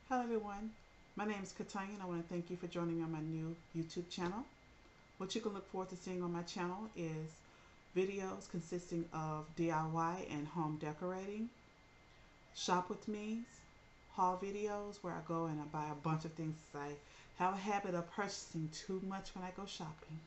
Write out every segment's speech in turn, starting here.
Hello everyone, my name is Katanya and I want to thank you for joining me on my new YouTube channel. What you can look forward to seeing on my channel is videos consisting of DIY and home decorating, shop with me's, haul videos where I go and I buy a bunch of things. I have a habit of purchasing too much when I go shopping.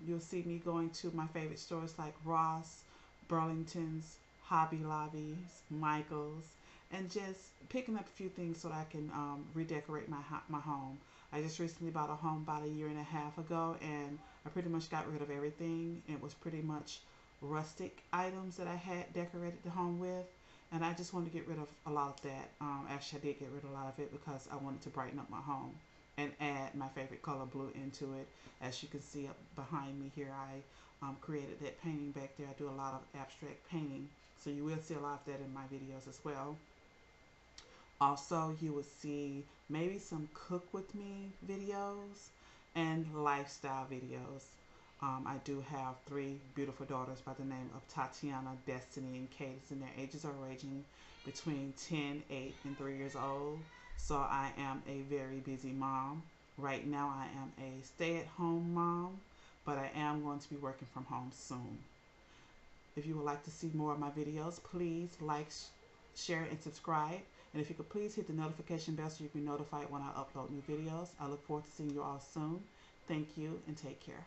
You'll see me going to my favorite stores like Ross, Burlington's, Hobby Lobby's, Michael's, and just picking up a few things so that I can redecorate my home. I just recently bought a home about a year and a half ago, and I pretty much got rid of everything. It was pretty much rustic items that I had decorated the home with, and I just wanted to get rid of a lot of that. Actually, I did get rid of a lot of it because I wanted to brighten up my home and add my favorite color blue into it. As you can see up behind me here, I created that painting back there. I do a lot of abstract painting, so you will see a lot of that in my videos as well. Also, you will see maybe some cook with me videos and lifestyle videos. I do have three beautiful daughters by the name of Tatiana, Destiny, and Cadence, and their ages are ranging between 10, 8, and 3 years old. So I am a very busy mom. Right now, I am a stay at home mom, but I am going to be working from home soon. If you would like to see more of my videos, please like, share, and subscribe. And if you could please hit the notification bell so you can be notified when I upload new videos. I look forward to seeing you all soon. Thank you and take care.